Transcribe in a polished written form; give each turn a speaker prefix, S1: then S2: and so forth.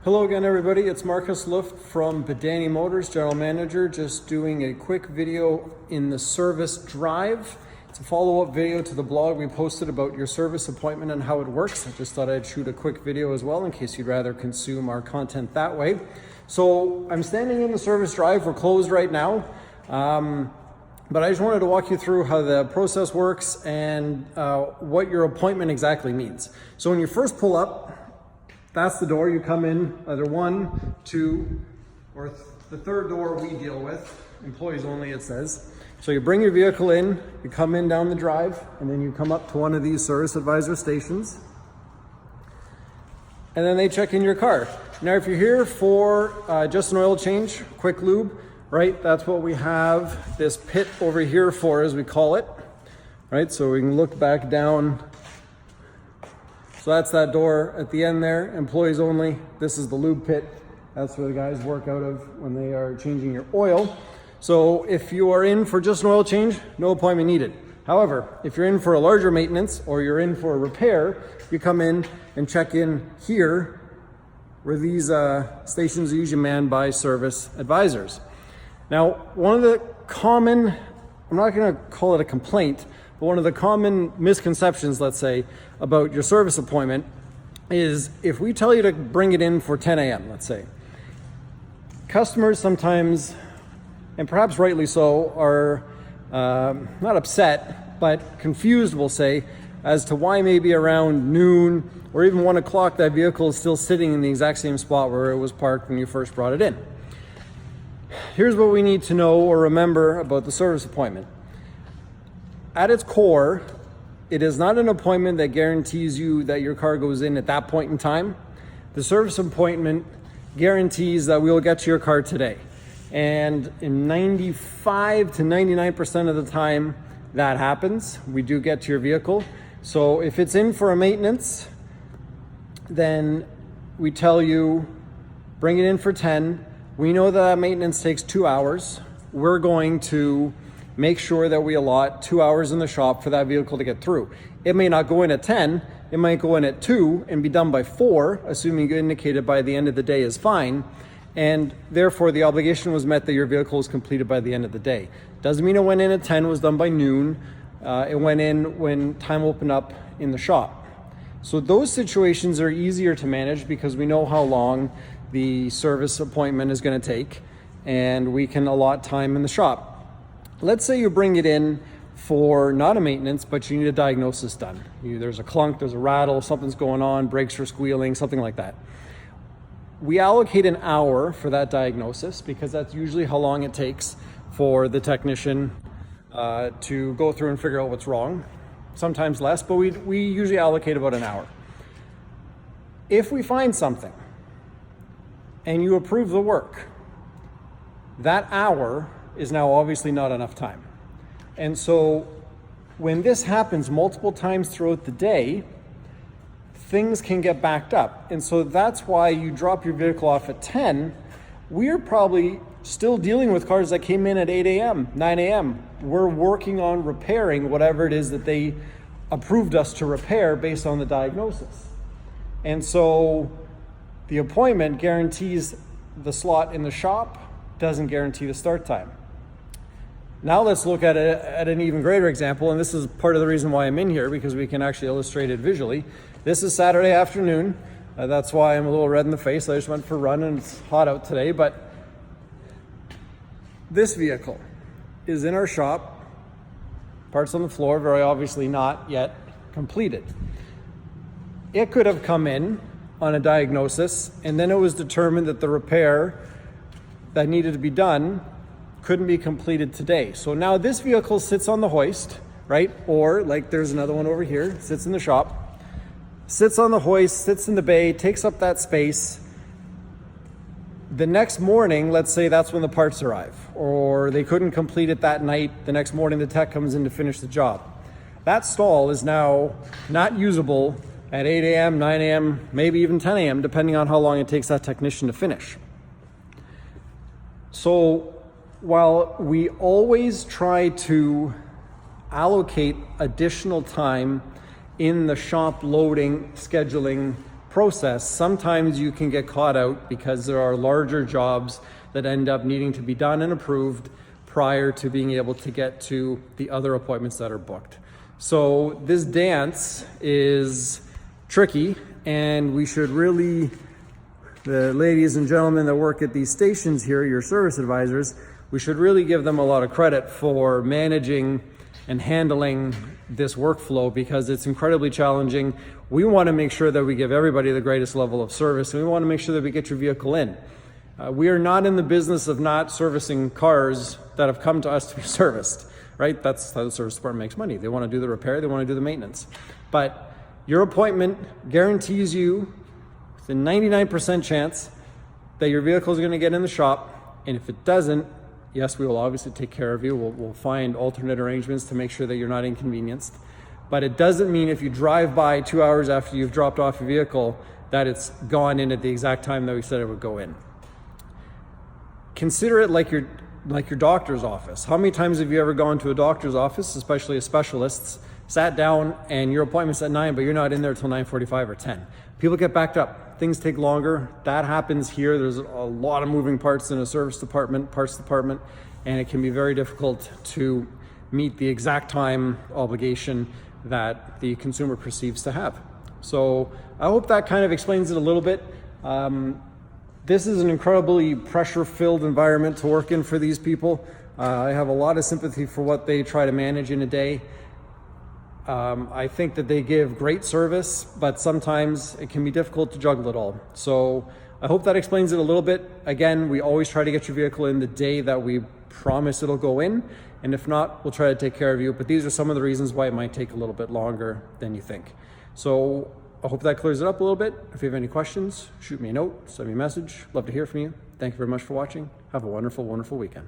S1: Hello again, everybody. It's Marcus Luft from Bedani Motors, General Manager, just doing a quick video in the service drive. It's a follow-up video to the blog we posted about your service appointment and how it works. I just thought I'd shoot a quick video as well in case you'd rather consume our content that way. So I'm standing in the service drive. We're closed right now. But I just wanted to walk you through how the process works and what your appointment exactly means. So when you first pull up, that's the door. You come in either one, two, or the third door we deal with. Employees only, it says. So you bring your vehicle in, you come in down the drive, and then you come up to one of these service advisor stations. And then they check in your car. Now, if you're here for just an oil change, quick lube, right? That's what we have this pit over here for, as we call it, right? So we can look back down. So that's that door at the end there, employees only. This is the lube pit. That's where the guys work out of when they are changing your oil. So if you are in for just an oil change, no appointment needed. However, if you're in for a larger maintenance or you're in for a repair, you come in and check in here where these stations are usually manned by service advisors. Now, one of the common, I'm not gonna call it a complaint, but one of the common misconceptions, let's say, about your service appointment is if we tell you to bring it in for 10 a.m., let's say, customers sometimes, and perhaps rightly so, are not upset, but confused, we'll say, as to why maybe around noon or even 1 o'clock that vehicle is still sitting in the exact same spot where it was parked when you first brought it in. Here's what we need to know or remember about the service appointment. At its core, it is not an appointment that guarantees you that your car goes in at that point in time. The service appointment guarantees that we will get to your car today. And in 95 to 99% of the time that happens, we do get to your vehicle. So if it's in for a maintenance, then we tell you, bring it in for 10. We know that maintenance takes 2 hours. We're going to make sure that we allot 2 hours in the shop for that vehicle to get through. It may not go in at 10, it might go in at 2 and be done by 4, assuming you indicated by the end of the day is fine. And therefore the obligation was met that your vehicle was completed by the end of the day. Doesn't mean it went in at 10, was done by noon. It went in when time opened up in the shop. So those situations are easier to manage because we know how long the service appointment is going to take and we can allot time in the shop. Let's say you bring it in for not a maintenance, but you need a diagnosis done. There's a clunk, there's a rattle, something's going on, brakes are squealing, something like that. We allocate an hour for that diagnosis because that's usually how long it takes for the technician to go through and figure out what's wrong. Sometimes less, but we usually allocate about an hour. If we find something and you approve the work, that hour is now obviously not enough time. And so when this happens multiple times throughout the day, things can get backed up. And so that's why you drop your vehicle off at 10. We're probably still dealing with cars that came in at 8 a.m., 9 a.m. We're working on repairing whatever it is that they approved us to repair based on the diagnosis. And so the appointment guarantees the slot in the shop, doesn't guarantee the start time. Now let's look at an even greater example, and this is part of the reason why I'm in here, because we can actually illustrate it visually. This is Saturday afternoon. That's why I'm a little red in the face. I just went for a run and it's hot out today, but this vehicle is in our shop, parts on the floor, very obviously not yet completed. It could have come in on a diagnosis, and then it was determined that the repair that needed to be done couldn't be completed today. So now this vehicle sits on the hoist, right? Or like there's another one over here, sits in the shop, sits on the hoist, sits in the bay, takes up that space. The next morning, let's say that's when the parts arrive, or they couldn't complete it that night. The next morning the tech comes in to finish the job. That stall is now not usable at 8 a.m., 9 a.m., maybe even 10 a.m., depending on how long it takes that technician to finish. So while we always try to allocate additional time in the shop loading, scheduling process, sometimes you can get caught out because there are larger jobs that end up needing to be done and approved prior to being able to get to the other appointments that are booked. So this dance is tricky, and we should really, the ladies and gentlemen that work at these stations here, your service advisors, we should really give them a lot of credit for managing and handling this workflow, because it's incredibly challenging. We want to make sure that we give everybody the greatest level of service, and we want to make sure that we get your vehicle in. We are not in the business of not servicing cars that have come to us to be serviced, right? That's how the service department makes money. They want to do the repair, they want to do the maintenance. But your appointment guarantees you with a 99% chance that your vehicle is going to get in the shop, and if it doesn't, yes, we will obviously take care of you. We'll find alternate arrangements to make sure that you're not inconvenienced. But it doesn't mean if you drive by 2 hours after you've dropped off your vehicle that it's gone in at the exact time that we said it would go in. Consider it like your doctor's office. How many times have you ever gone to a doctor's office, especially a specialist's, sat down and your appointment's at 9, but you're not in there till 9:45 or 10? People get backed up. Things take longer. That happens here. There's a lot of moving parts in a service department, parts department, and it can be very difficult to meet the exact time obligation that the consumer perceives to have. So I hope that kind of explains it a little bit. This is an incredibly pressure-filled environment to work in for these people. I have a lot of sympathy for what they try to manage in a day. I think that they give great service, but sometimes it can be difficult to juggle it all. So I hope that explains it a little bit. Again, we always try to get your vehicle in the day that we promise it'll go in. And if not, we'll try to take care of you. But these are some of the reasons why it might take a little bit longer than you think. So I hope that clears it up a little bit. If you have any questions, shoot me a note, send me a message. Love to hear from you. Thank you very much for watching. Have a wonderful, wonderful weekend.